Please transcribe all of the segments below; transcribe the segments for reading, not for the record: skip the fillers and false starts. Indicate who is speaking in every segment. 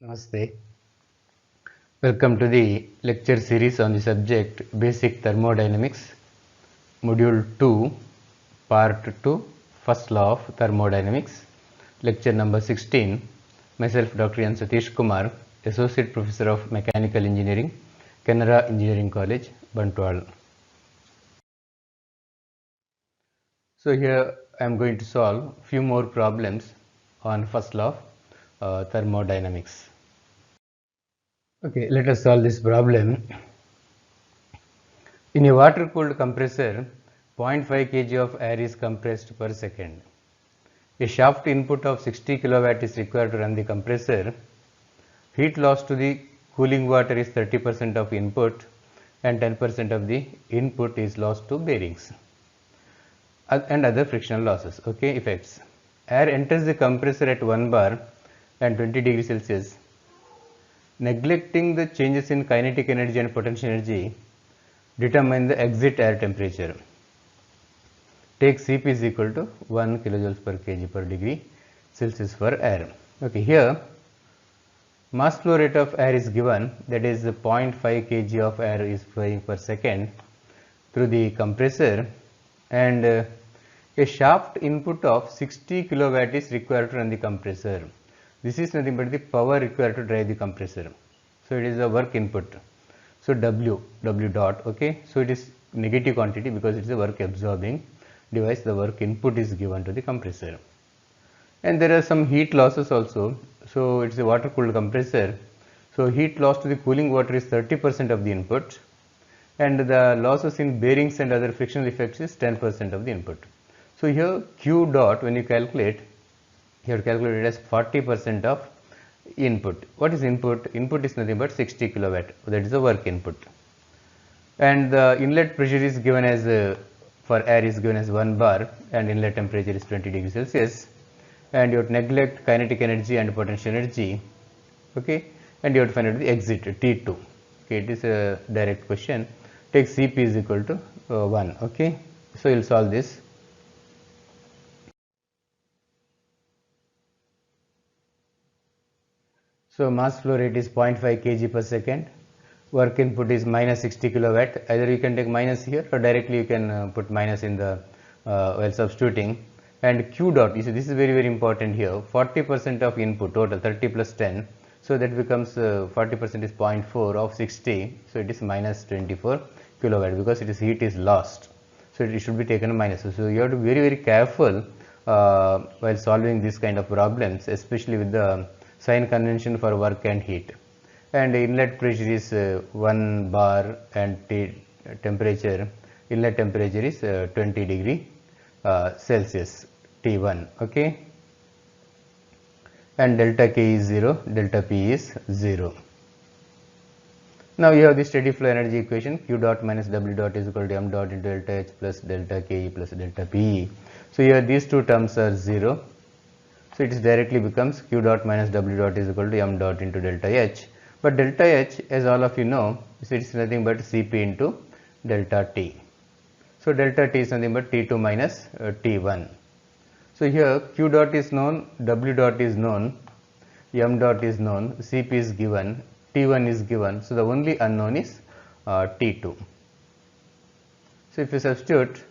Speaker 1: Namaste. Welcome to the lecture series on the subject Basic Thermodynamics, Module 2, Part 2, First Law of Thermodynamics, Lecture number 16. Myself, Dr. N. Satish Kumar, Associate Professor of Mechanical Engineering, Canara Engineering College, Bantwal. So here I am going to solve few more problems on First Law of Thermodynamics. Okay, let us solve this problem. In a water-cooled compressor, 0.5 kg of air is compressed per second. A shaft input of 60 kW is required to run the compressor. Heat loss to the cooling water is 30% of input and 10% of the input is lost to bearings and other frictional losses. Okay, effects. Air enters the compressor at 1 bar and 20 degrees Celsius. Neglecting the changes in kinetic energy and potential energy, determine the exit air temperature. Take Cp is equal to 1 kilojoules per kg per degree Celsius for air. Okay, here mass flow rate of air is given, that is 0.5 kg of air is flowing per second through the compressor, and a shaft input of 60 kW is required to run the compressor. This is nothing but the power required to drive the compressor. So it is the work input. So W dot, okay, so it is negative quantity because it is a work absorbing device. The work input is given to the compressor, and there are some heat losses also. So it is a water cooled compressor, so heat loss to the cooling water is 30% of the input, and the losses in bearings and other frictional effects is 10% of the input. So here Q dot, when you calculate, you have to calculate it as 40% of input. What is input? Input is nothing but 60 kW, that is the work input, and the inlet pressure is given as for air is given as 1 bar and inlet temperature is 20 degrees Celsius, and you have to neglect kinetic energy and potential energy, okay, and you have to find out the exit T2. Okay, it is a direct question. Take Cp is equal to 1. Okay, so you will solve this. So mass flow rate is 0.5 kg per second. Work input is minus 60 kilowatt. Either you can take minus here or directly you can put minus in the while substituting. And Q dot, you see this is very important here. 40% of input total, 30 plus 10. So that becomes 40% is 0.4 of 60. So it is minus 24 kilowatt because it is heat is lost. So it should be taken minus. So you have to be very careful while solving this kind of problems, especially with the sign convention for work and heat. And inlet pressure is 1 bar and temperature, inlet temperature is 20 degree Celsius T1. Okay, and delta K is 0, delta P is 0. Now you have the steady flow energy equation. Q dot minus W dot is equal to m dot into delta H plus delta K plus delta P. So here these two terms are 0. So it is directly becomes Q dot minus W dot is equal to m dot into delta H. But delta H, as all of you know, it is nothing but Cp into delta T. So delta T is nothing but T2 minus T1. So here Q dot is known, W dot is known, m dot is known, Cp is given, T1 is given. So the only unknown is T2. So if you substitute,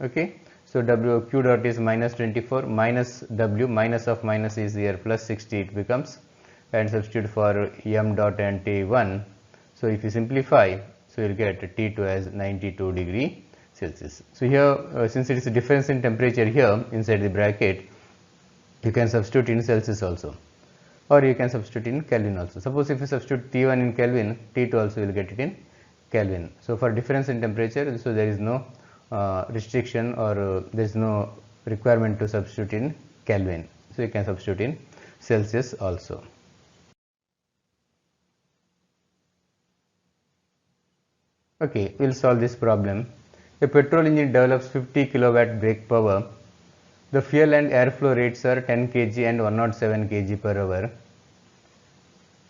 Speaker 1: okay, so Q dot is minus 24 minus W, minus of minus is here plus 60 it becomes, and substitute for m dot and T1. So if you simplify, so you will get T2 as 92 degree Celsius. So here since it is a difference in temperature here inside the bracket, you can substitute in Celsius also, or you can substitute in Kelvin also. Suppose if you substitute T1 in Kelvin, T2 also will get it in Kelvin. So for difference in temperature, so there is no restriction or there is no requirement to substitute in Kelvin. So you can substitute in Celsius also. Okay, we will solve this problem. A petrol engine develops 50 kilowatt brake power. The fuel and airflow rates are 10 kg and 107 kg per hour.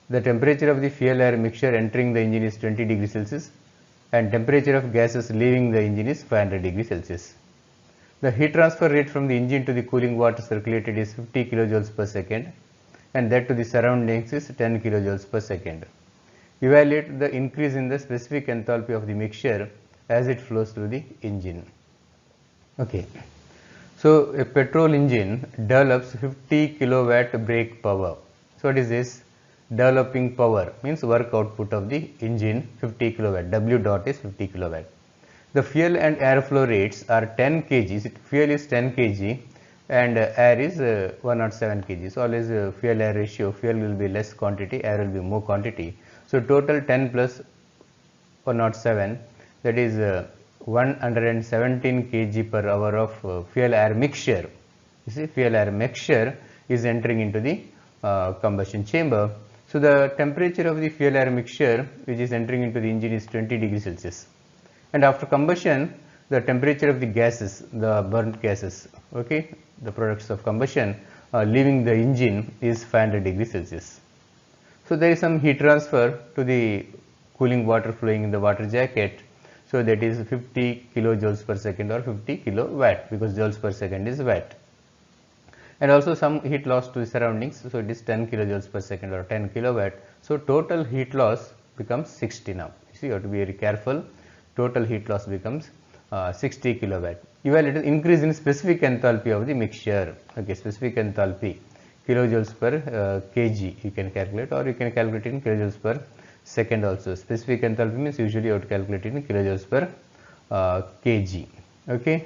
Speaker 1: The temperature of the fuel air mixture entering the engine is 20 degrees Celsius and temperature of gases leaving the engine is 500 degrees Celsius. The heat transfer rate from the engine to the cooling water circulated is 50 kilojoules per second and that to the surroundings is 10 kilojoules per second. Evaluate the increase in the specific enthalpy of the mixture as it flows through the engine. Okay. So a petrol engine develops 50 kilowatt brake power. So what is this? Developing power means work output of the engine 50 kilowatt. W dot is 50 kilowatt. The fuel and airflow rates are 10 kg. Fuel is 10 kg and air is 107 kg. So always fuel air ratio, fuel will be less quantity, air will be more quantity. So total 10 plus 107, that is 117 kg per hour of fuel air mixture. You see, fuel air mixture is entering into the combustion chamber. So the temperature of the fuel air mixture which is entering into the engine is 20 degrees Celsius. And after combustion, the temperature of the gases, the burnt gases, okay, the products of combustion leaving the engine is 500 degrees Celsius. So there is some heat transfer to the cooling water flowing in the water jacket. So that is 50 kilojoules per second or 50 kilowatt, because joules per second is watt. And also some heat loss to the surroundings. So it is 10 kilojoules per second or 10 kilowatt. So total heat loss becomes 60 now. You see, you have to be very careful. Total heat loss becomes 60 kilowatt. Evaluate increase in specific enthalpy of the mixture. Okay, specific enthalpy, kilojoules per kg you can calculate, or you can calculate in kilojoules per second also. Specific enthalpy means usually you have to calculate in kilojoules per kg. Okay.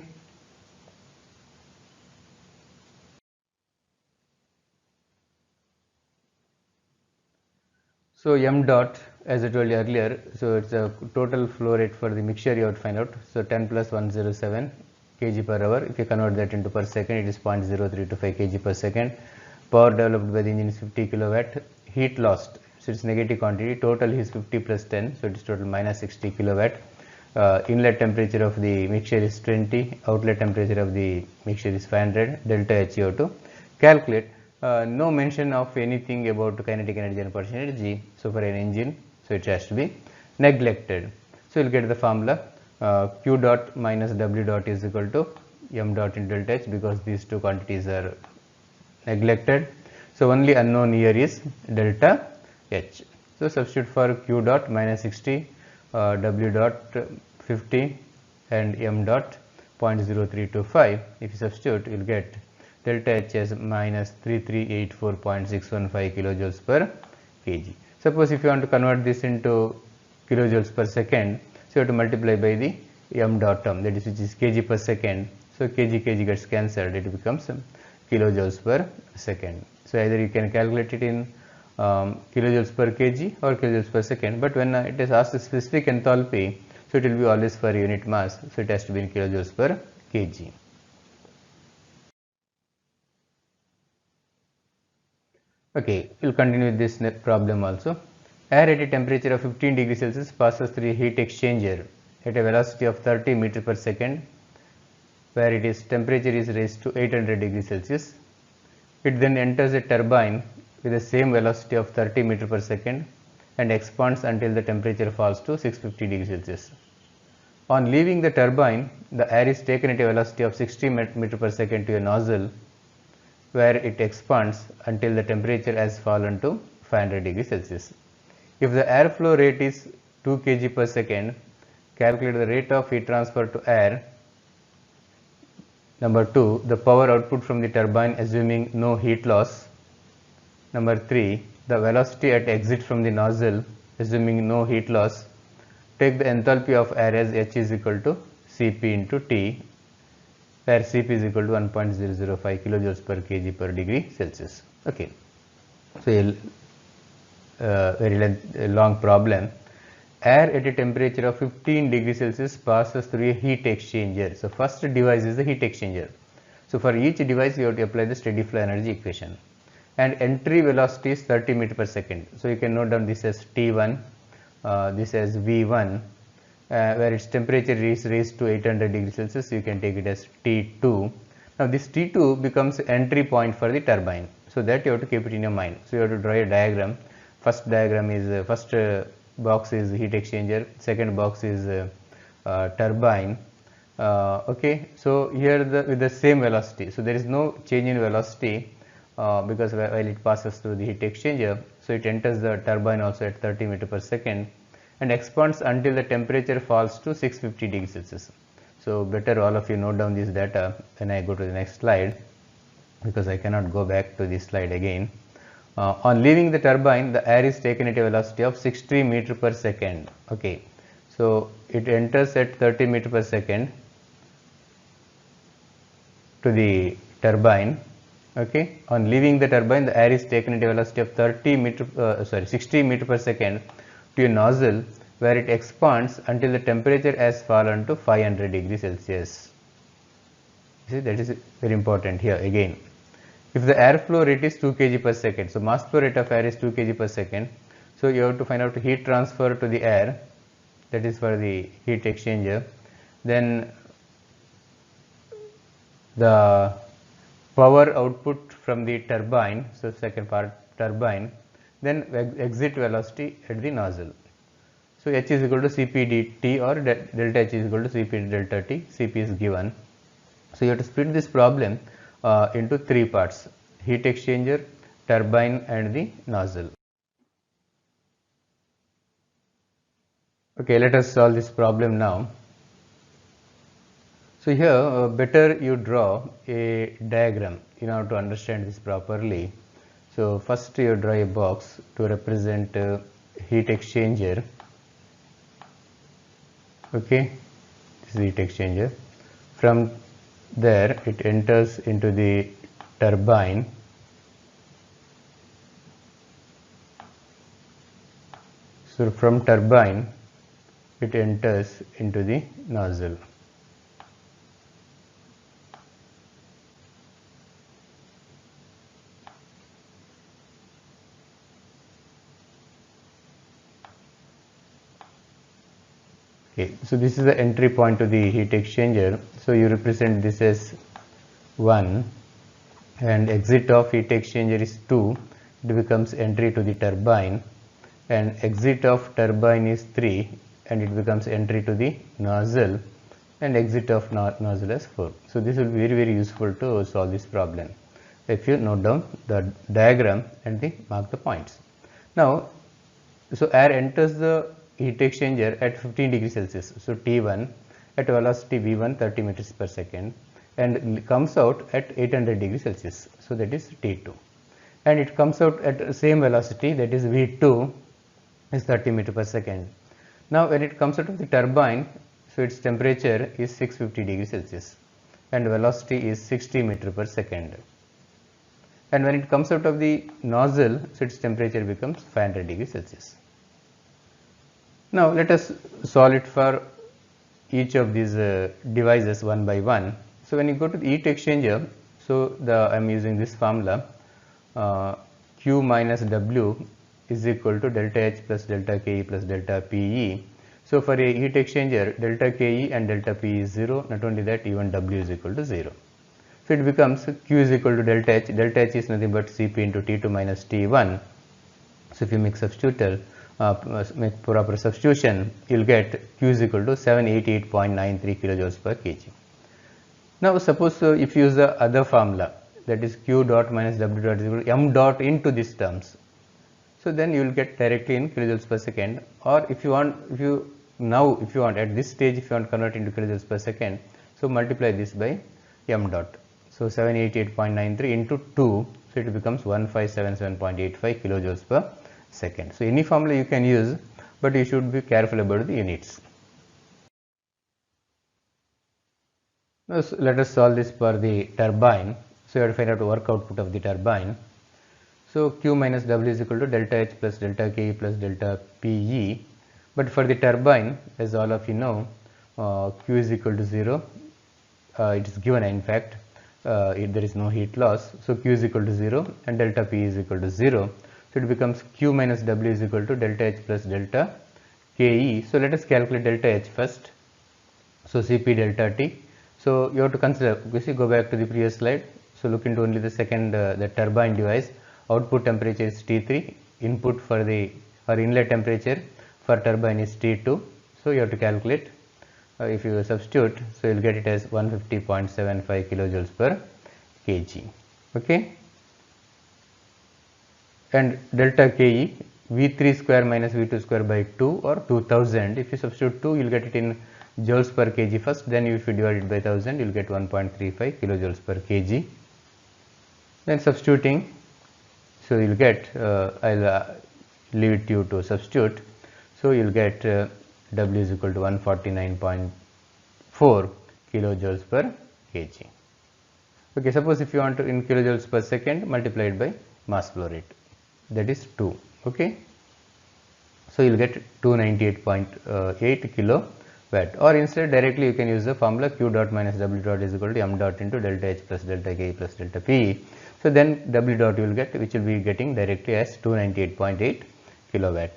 Speaker 1: So m dot, as I told you earlier, so it's a total flow rate for the mixture you have to find out. So 10 plus 107 kg per hour. If you convert that into per second, it is 0.0325 kg per second. Power developed by the engine is 50 kilowatt. Heat lost, so it's negative quantity. Total is 50 plus 10, so it is total minus 60 kilowatt. Inlet temperature of the mixture is 20. Outlet temperature of the mixture is 500. Delta H you have to calculate. No mention of anything about kinetic energy and potential energy. So for an engine, so it has to be neglected. So you'll get the formula Q dot minus W dot is equal to m dot into delta H, because these two quantities are neglected. So only unknown here is delta H. So substitute for Q dot minus 60, W dot 50 and m dot 0.0325. If you substitute, you will get delta H as minus 3384.615 kilojoules per kg. Suppose if you want to convert this into kilojoules per second, so you have to multiply by the m dot term, that is which is kg per second. So kg gets cancelled, it becomes kilojoules per second. So either you can calculate it in kilojoules per kg or kilojoules per second, but when it is asked the specific enthalpy, so it will be always per unit mass, so it has to be in kilojoules per kg. Okay, we'll continue with this problem also. Air at a temperature of 15 degrees Celsius passes through a heat exchanger at a velocity of 30 meters per second, where its temperature is raised to 800 degrees Celsius. It then enters a turbine with the same velocity of 30 meters per second and expands until the temperature falls to 650 degrees Celsius. On leaving the turbine, the air is taken at a velocity of 60 meters per second to a nozzle, where it expands until the temperature has fallen to 500 degrees Celsius. If the airflow rate is 2 kg per second, calculate the rate of heat transfer to air. Number 2, the power output from the turbine assuming no heat loss. Number 3, the velocity at exit from the nozzle assuming no heat loss. Take the enthalpy of air as H is equal to Cp into T, where Cp is equal to 1.005 kilojoules per kg per degree Celsius. Okay, so a very long problem. Air at a temperature of 15 degrees Celsius passes through a heat exchanger. So first device is the heat exchanger. So for each device you have to apply the steady flow energy equation. And entry velocity is 30 meters per second. So you can note down this as T1, this as V1, where its temperature is raised to 800 degrees Celsius. You can take it as T2. Now this T2 becomes entry point for the turbine. So that you have to keep it in your mind. So you have to draw a diagram. First diagram is first box is heat exchanger, second box is turbine. Okay, so here with the same velocity, so there is no change in velocity because while it passes through the heat exchanger, so it enters the turbine also at 30 meter per second and expands until the temperature falls to 650 degrees Celsius. So better all of you note down this data when I go to the next slide, because I cannot go back to this slide again. On leaving the turbine, the air is taken at a velocity of 60 meter per second. Okay, so it enters at 30 meter per second to the turbine. Okay, on leaving the turbine, the air is taken at a velocity of 60 meter per second to a nozzle where it expands until the temperature has fallen to 500 degrees Celsius. See, that is very important here again. If the airflow rate is 2 kg per second, so mass flow rate of air is 2 kg per second, so you have to find out heat transfer to the air, that is for the heat exchanger. Then the power output from the turbine, so second part turbine, then exit velocity at the nozzle. So H is equal to Cp dt or delta H is equal to Cp delta T, Cp is given. So you have to split this problem into three parts: heat exchanger, turbine and the nozzle. Okay, let us solve this problem now. So here better you draw a diagram in order to understand this properly. So first you draw a box to represent heat exchanger. Okay, this is heat exchanger. From there it enters into the turbine. So from turbine it enters into the nozzle. Okay, so this is the entry point to the heat exchanger. So you represent this as 1 and exit of heat exchanger is 2. It becomes entry to the turbine, and exit of turbine is 3 and it becomes entry to the nozzle, and exit of nozzle as 4. So this will be very, very useful to solve this problem if you note down the diagram and mark the points. Now, so air enters the heat exchanger at 15 degrees Celsius, so T1 at velocity V1 30 meters per second, and comes out at 800 degrees Celsius, so that is T2, and it comes out at the same velocity, that is V2 is 30 meters per second. Now when it comes out of the turbine, so its temperature is 650 degrees Celsius and velocity is 60 meters per second, and when it comes out of the nozzle, so its temperature becomes 500 degrees Celsius. Now let us solve it for each of these devices one by one. So when you go to the heat exchanger, so I am using this formula, Q minus W is equal to delta H plus delta KE plus delta PE. So for a heat exchanger, delta KE and delta PE is 0. Not only that, even W is equal to 0. So it becomes Q is equal to delta H. Delta H is nothing but Cp into T2 minus T1. So if you make proper substitution, you will get Q is equal to 788.93 kilojoules per kg. Now suppose if you use the other formula, that is Q dot minus W dot is equal to M dot into these terms, so then you will get directly in kilojoules per second, or if you want at this stage, if you want to convert into kilojoules per second, so multiply this by M dot. So 788.93 into 2, so it becomes 1577.85 kilojoules per second. So any formula you can use, but you should be careful about the units. Now let us solve this for the turbine. So you have to find out the work output of the turbine. So Q minus W is equal to delta H plus delta KE plus delta PE. But for the turbine, as all of you know, Q is equal to 0. It is given in fact, if there is no heat loss. So Q is equal to 0 and delta P is equal to 0. So it becomes Q minus W is equal to delta H plus delta KE. So let us calculate delta H first. So Cp delta T. So you have to consider, you see, go back to the previous slide. So look into only the second, the turbine device. Output temperature is T3. Input for the inlet temperature for turbine is T2. So you have to calculate. If you substitute, so you will get it as 150.75 kilojoules per kg. Okay. and delta Ke V3 square minus V2 square by 2 or 2000. If you substitute 2, you will get it in joules per kg first, then if you divide it by 1000, you will get 1.35 kilojoules per kg. Then substituting, so you will get, I'll leave it to you to substitute. So you will get W is equal to 149.4 kilojoules per kg. Okay, suppose if you want to in kilojoules per second, multiply it by mass flow rate, that is 2. Okay, so you will get 298.8 kilowatt, or instead directly you can use the formula Q dot minus W dot is equal to m dot into delta H plus delta K plus delta P. So then W dot you will get, which will be getting directly as 298.8 kilowatt.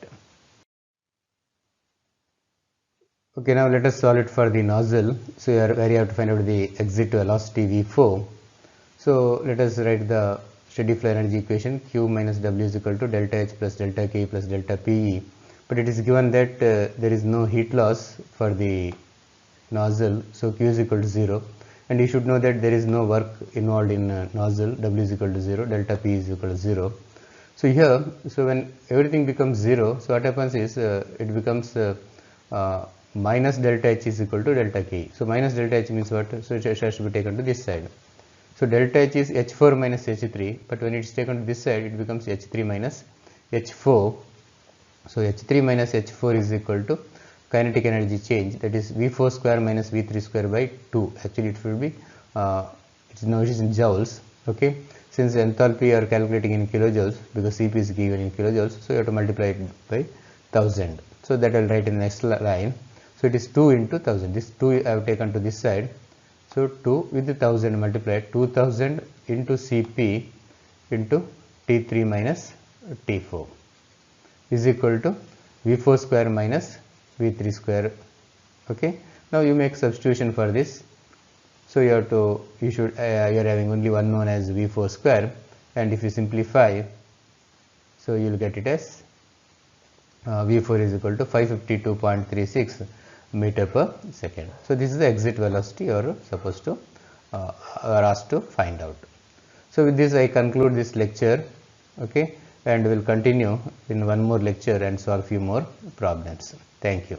Speaker 1: Okay, now let us solve it for the nozzle. So where you have to find out the exit velocity V4. So let us write the steady flow energy equation. Q minus W is equal to delta H plus delta K plus delta PE. But it is given that there is no heat loss for the nozzle. So Q is equal to 0. And you should know that there is no work involved in nozzle. W is equal to 0. Delta P is equal to 0. So here, so when everything becomes 0, so what happens is it becomes minus delta H is equal to delta K. So minus delta H means what? So it has to be taken to this side. So delta H is H4 minus H3, but when it is taken to this side, it becomes H3 minus H4. So H3 minus H4 is equal to kinetic energy change, that is V4 square minus V3 square by 2. Actually it will be, it is in joules. Okay, since enthalpy you are calculating in kilojoules because Cp is given in kilojoules, so you have to multiply it by 1000. So that I will write in the next line. So it is 2 into 1000. This 2 I have taken to this side. So 2 with the 1000 multiplied, 2000 into Cp into T3 minus T4 is equal to V4 square minus V3 square. Okay, now you make substitution for this. So you are having only one known as V4 square, and if you simplify, so you will get it as V4 is equal to 552.36 meter per second. So this is the exit velocity you are supposed to are asked to find out. So with this I conclude this lecture. Okay, and will continue in one more lecture and solve few more problems. Thank you.